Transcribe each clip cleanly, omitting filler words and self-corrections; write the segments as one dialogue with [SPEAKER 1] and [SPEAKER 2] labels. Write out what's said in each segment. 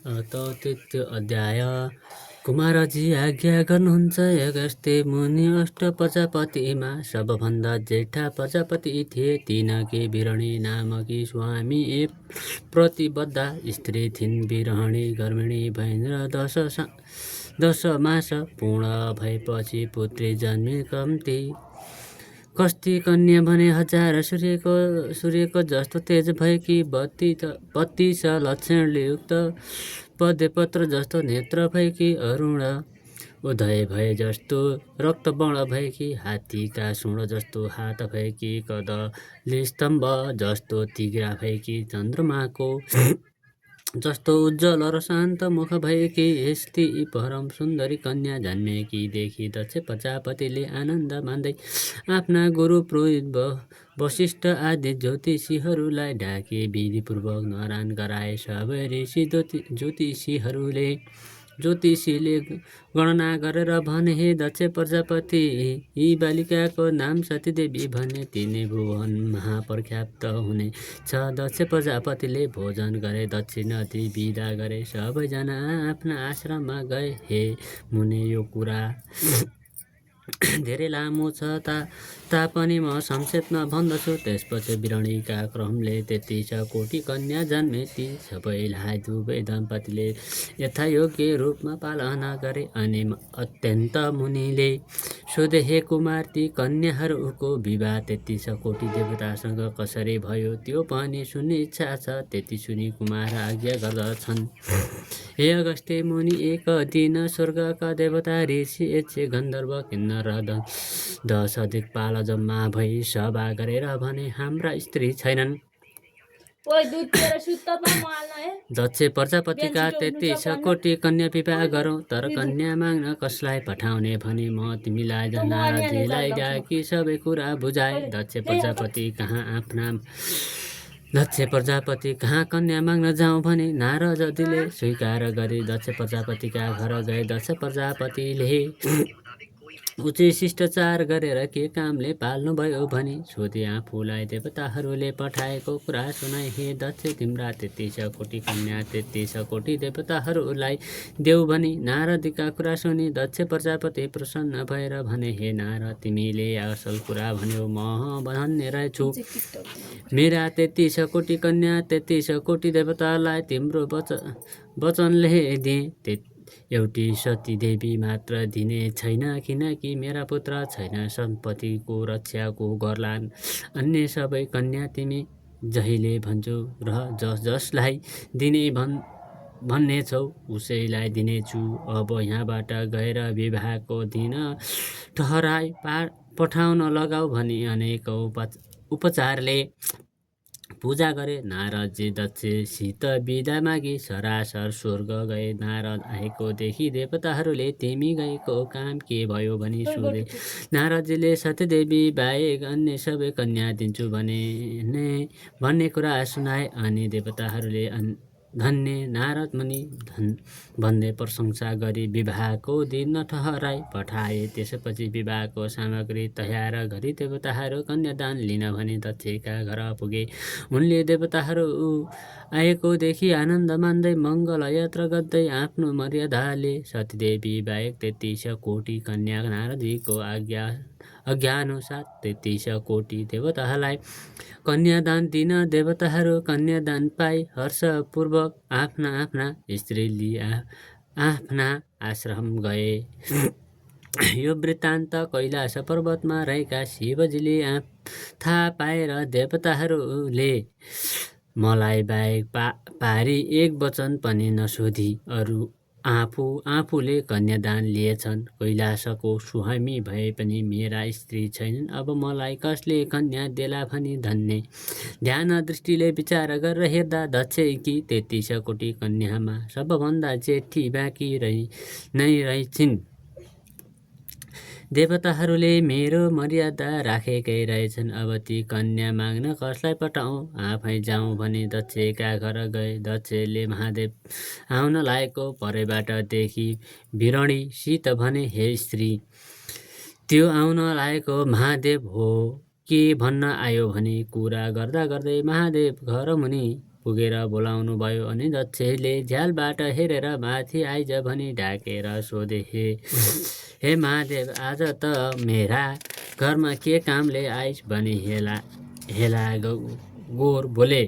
[SPEAKER 1] तृतीय अध्याय। कुमारजी आज्ञा गर्नुहुन्छ अगस्त्य मुनि अष्ट प्रजापतिमा सबभन्दा जेठा प्रजापति थिए। तिनकी बिरणी नामकी स्वामी एक प्रतिबद्ध स्त्री थिइन्। बिरहणी गर्भिणी भइन् र 10 मास पूर्ण भएपछि पुत्री जन्मिन्। कस्ती कन्या भने 1000 सूर्यको जस्तो तेज भएकी 32 लक्षणले युक्त पद्मपत्र जस्तो नेत्र भएकी अरुण उदय भए जस्तो रक्तवर्ण भएकी हात्तीका सुँड जस्तो हात भएकी कदली स्तम्भ जस्तो तिघ्रा भएकी चन्द्रमाको जस्तो उज्जवल र शान्त मुख भएकी यस्ती परम सुन्दरी कन्या जन्मेकी देखि दक्ष प्रजापतिले आनन्द मान्दै आफ्ना गुरु पुरोहित वशिष्ठ आदि ज्योतिषीहरूलाई डाके विधिपूर्वक न्वारान गराए। सबै ऋषि ज्योतिषीले गणना गरेर भने, हे दक्ष प्रजापति, यी बालिकाको नाम सतीदेवी भने तिनै भुवन महाप्रख्यात हुने छ। दक्ष प्रजापतिले भोजन गरे, दक्षिणा दिई बिदा गरे। सबैजना आफ्ना आश्रममा गए। हे मुने, यो कुरा धेरै लामो छ तापनि म संक्षेपमा भन्दछु। त्यसपछि बिरणीका क्रमले 33 कोटी कन्या जन्मे। ती सबैलाई दुवै दम्पतिले यथायोग्य रूपमा पालना गरे। अनि अत्यन्त मुनिले सोधे, हे कुमार, ती कन्याहरूको विवाह 33 कोटी देवतासँग कसरी भयो त्यो पनि सुन्ने इच्छा छ। त्यति सुनि कुमार आज्ञा गर्दछन्। हे अगस्त्य मुनि, एक दिन स्वर्गका देवता ऋषि यक्ष गन्धर्व किन्नर र 10 दिक्पाल जम्मा भई सभा गरेर भने, हाम्रा स्त्री छैनन्। दक्ष प्रजापतिका 33 कोटी कन्या विवाह गरौँ, तर कन्या माग्न कसलाई पठाउने भनी म तिमीलाई नारदजीलाई डाकी सबै कुरा बुझाए। दक्ष प्रजापति कहाँ कन्या माग्न जाउँ भने नारदजीले स्वीकार गरी दक्ष प्रजापतिका घर गए। दक्ष प्रजापतिले उचित शिष्टाचार गरेर के कामले पाल्नुभयो भनी सोधे। आफूलाई देवताहरूले पठाएको कुरा सुनाए। हे दक्ष, तिम्रा 33 कोटी कन्या 33 कोटी देवताहरूलाई देऊ भनी नारदका कुरा सुनि दक्ष प्रजापति प्रसन्न भएर भने, हे नारद, तिमीले असल कुरा भन्यौ, म धन्य रहेछु। मेरा 33 कोटी कन्या 33 कोटी देवतालाई तिम्रो वचनले दिए। एउटी सती देवी मात्र दिने छैन, किनकि मेरा पुत्र छैन। सम्पत्तिको रक्षाको गर्लान्। अन्य सबै कन्या तिमी जहिले भन्छौ र जसलाई दिने भन्ने छौ उसैलाई दिनेछु। अब यहाँबाट गएर विवाहको दिन ठहराई पठाउन लगाऊ भनी अनेक उपचारले पूजा गरे। नारदजी दक्षसित बिदा मागी सरासर स्वर्ग गए। नारद आएको देखि देवताहरूले तिमी गएको काम के भयो भनी सोधे। नारदजीले सतीदेवी बाहेक अन्य सबै कन्या दिन्छु भन्ने कुरा सुनाए। अनि देवताहरूले धन्य नारद मुनि भन्दै प्रशंसा गरी विवाहको दिन ठहराई पठाए। त्यसपछि विवाहको सामग्री तयार गरी देवताहरू कन्यादान लिन भनी दक्षका घर पुगे। उनले देवताहरू आएको देखि आनन्द मान्दै मङ्गल यात्रा गर्दै आफ्नो मर्यादाले सतीदेवी बाहेक 33 कोटी कन्या नारदजीको आज्ञाअनुसार 33 कोटी देवताहरूलाई कन्यादान दिन देवताहरू कन्यादान पाई हर्षपूर्वक आफ्ना स्त्री लिई आफ्ना आश्रम गए। यो वृत्तान्त कैलाश पर्वतमा रहेका शिवजीले थाहा पाएर देवताहरूले मलाई बाहेक पारी एक वचन पनि नसोधी अरू आफूले कन्यादान लिएछन्। कैलाशको स्वामी भए पनि मेरा स्त्री छैनन्। अब मलाई कसले कन्या देला भनी धन्य ध्यान दृष्टिले विचार गरेर हेर्दा दक्षकी 33 कोटी कन्यामा सबभन्दा जेठी बाँकी नै रहेछिन्। देवताहरूले मेरो मर्यादा राखेकै रहेछन्। अब ती कन्या माग्न कसलाई पठाउँ? आफै जाउँ भने दक्षका घर गए। दक्षले महादेव आउन लागेको परैबाट देखि बिरणीसित भने, हे स्त्री, त्यो आउन लागेको महादेव हो के भन्न आयो भनी कुरा गर्दा गर्दै महादेव घर मुनि पुगेर बोलाउनु भयो अनि दक्षले झ्यालबाट हेरेर माथि आइज भनी ढाकेर सोधे, हे महादेव, आज त मेरा घरमा के कामले आइस भनी हेला गोर बोले।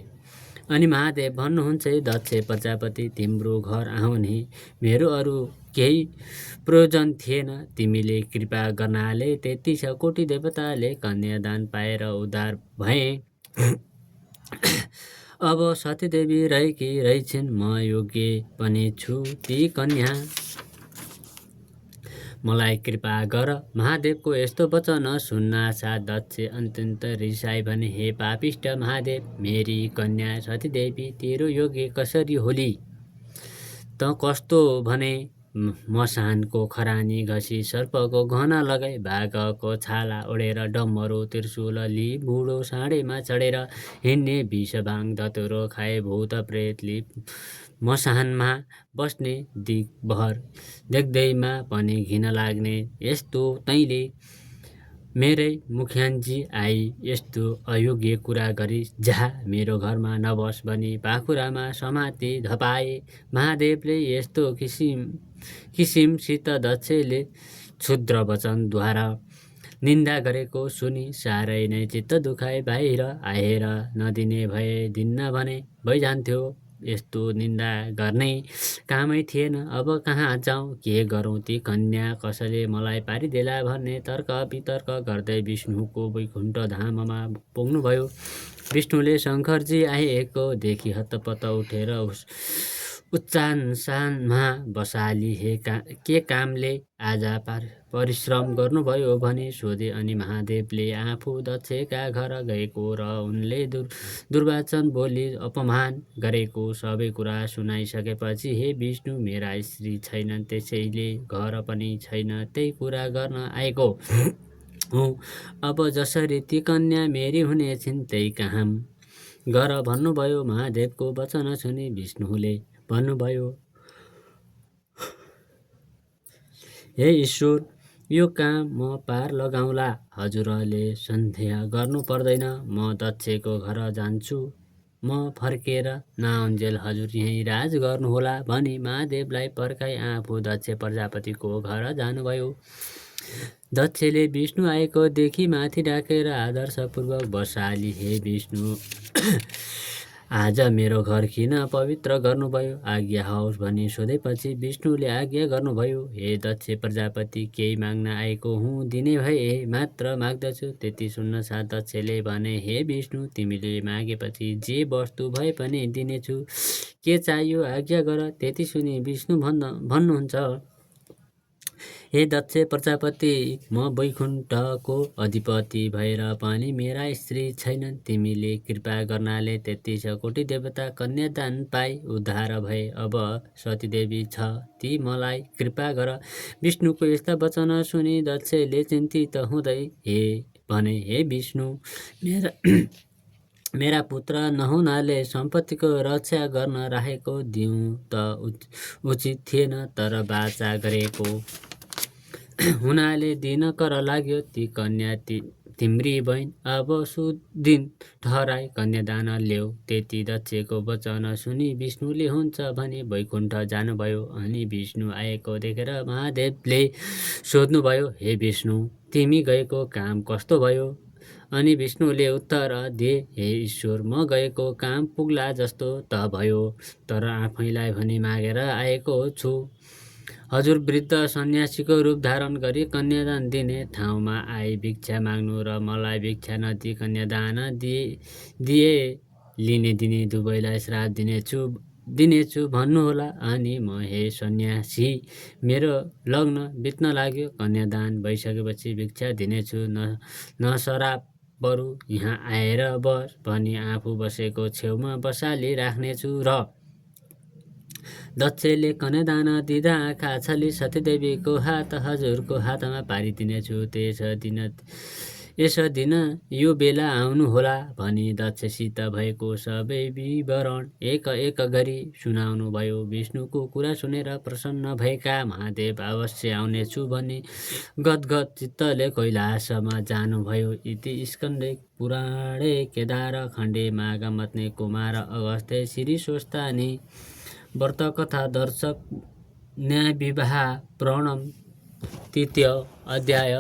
[SPEAKER 1] अनि महादेव भन्नुहुन्छ, दक्ष प्रजापति, तिम्रो घर आउने मेरो अरू केही प्रयोजन थिएन। तिमीले कृपा गर्नाले 33 कोटी देवताले कन्यादान पाएर उद्धार भए। अब सतीदेवी रहेकी रहेछन्, म योग्य पनि छु ती कन्या मलाई कृपा गर। महादेवको यस्तो वचन सुन्नासाथ दक्ष अत्यन्त रिसाई भने, हे पापिष्ट महादेव, मेरी कन्या सतीदेवी तेरो योग्य कसरी होली त? कस्तो भने मसानको खरानी घसी सर्पको गहना लगाई बाघको छाला ओढेर डम्बरो त्रिशूल लि बुढो साँडेमा चढेर हिँड्ने, विषभाङ धतुरो खाए भूत प्रेतले मसानमा बस्ने, दिगभर देख्दैमा पनि घिन लाग्ने, यस्तो तैँले मेरै मुख्यान्जी आई यस्तो अयोग्य कुरा गरी जा, मेरो घरमा नबस भनी पाखुरामा समाति धपाए। महादेवले यस्तो किसिमसित दक्षले क्षुद्र वचनद्वारा निन्दा गरेको सुनि साह्रै नै चित्त दुखाए। बाहिर आएर नदिने भए दिन्न भने भइजान्थ्यो, यस्तो निन्दा गर्ने कामै थिएन। अब कहाँ जाउँ, के गरौँ, ती कन्या कसैले मलाई पारिदेला भन्ने तर्क वितर्क गर्दै विष्णुको वैकुण्ठ धाममा पुग्नुभयो। विष्णुले शङ्करजी आएको देखि हत्तपत्त उठेर उच्चासनमा बसाली, के कामले आज परिश्रम गर्नुभयो भनी सोधे। अनि महादेवले आफू दक्षका घर गएको र उनले दुर्वाचन बोली अपमान गरेको सबै कुरा सुनाइसकेपछि, हे विष्णु, मेरा स्त्री छैनन्, त्यसैले घर पनि छैन, त्यही कुरा गर्न आएको हुँ। अब जसरी ती कन्या मेरी हुनेछिन् त्यही काम गर भन्नुभयो। महादेवको वचन सुनि विष्णुले भन्नुभयो, हे ईश्वर, यो काम म पार लगाउँला, हजुरले सन्देह गर्नु पर्दैन। म दक्षको घर जान्छु, म फर्केर नआउन्जेल हजुर यहीँ राज गर्नुहोला भनी महादेवलाई पर्खाई आफू दक्ष प्रजापतिको घर जानुभयो। दक्षले विष्णु आएको देखि माथि डाकेर आदर्शपूर्वक बसाली, हे विष्णु, आज मेरो घर किन पवित्र गर्नुभयो, आज्ञा होस् भनी सोधेपछि विष्णुले आज्ञा गर्नुभयो, हे दक्ष प्रजापति, केही माग्न आएको हुँ, दिने भए मात्र माग्दछु। त्यति सुन्नसाथ दक्षले भने, हे विष्णु, तिमीले मागेपछि जे वस्तु भए पनि दिनेछु, के चाहियो आज्ञा गर। त्यति सुनि विष्णु भन्नुहुन्छ, हे दक्ष प्रजापति, म वैकुण्ठको अधिपति भएर पनि मेरा स्त्री छैनन्। तिमीले कृपा गर्नाले 33 कोटी देवता कन्यादान पाई उद्धार भए। अब सतीदेवी छ, ती मलाई कृपा गर। विष्णुको यस्ता वचन सुनि दक्षले चिन्तित हुँदै भने, हे विष्णु, मेरा पुत्र नहुनाले सम्पत्तिको रक्षा गर्न राखेको दिउँ त उचित थिएन, तर बाचा गरेको हुनाले दिन कर लाग्यो। ती कन्या तिम्री बहिन, अब सुदिन ठहराई कन्यादान ल्याऊ। त्यति दक्षको वचन सुनि विष्णुले हुन्छ भने वैकुण्ठ जानुभयो। अनि विष्णु आएको देखेर महादेवले सोध्नुभयो, हे विष्णु, तिमी गएको काम कस्तो भयो? अनि विष्णुले उत्तर दिए, हे ईश्वर, म गएको काम पुग्ला जस्तो त भयो, तर आफैलाई भनी मागेर आएको छु। हजुर वृद्ध सन्यासीको रूप धारण गरी कन्यादान दिने ठाउँमा आई भिक्षा माग्नु र मलाई भिक्षा नदिई कन्यादान दिए लिने दिने दुवैलाई श्राप दिनेछु भन्नुहोला। अनि म, हे सन्यासी, मेरो लग्न बित्न लाग्यो, कन्यादान भइसकेपछि भिक्षा दिनेछु, न श्राप, बरु यहाँ आएर बस भनी आफू बसेको छेउमा बसाली राख्नेछु। र दक्षले कन्यादान दिँदा आँखा छली सतीदेवीको हात हजुरको हातमा पारिदिनेछु। त्यस दिन यस दिन यो बेला आउनुहोला भनी दक्षसित भएको सबै विवरण एक एक गरी सुनाउनु भयो। विष्णुको कुरा सुनेर प्रसन्न भएका महादेव अवश्य आउनेछु भनी गदगद चित्तले कैलाशमा जानुभयो। इति स्कन्दे पुराणे केदार खण्डे माघमत्ने कुमार अगस्त्य श्री स्वस्तानि व्रतकथा दर्शक न्याय विवाह प्रणम तृतीय अध्याय।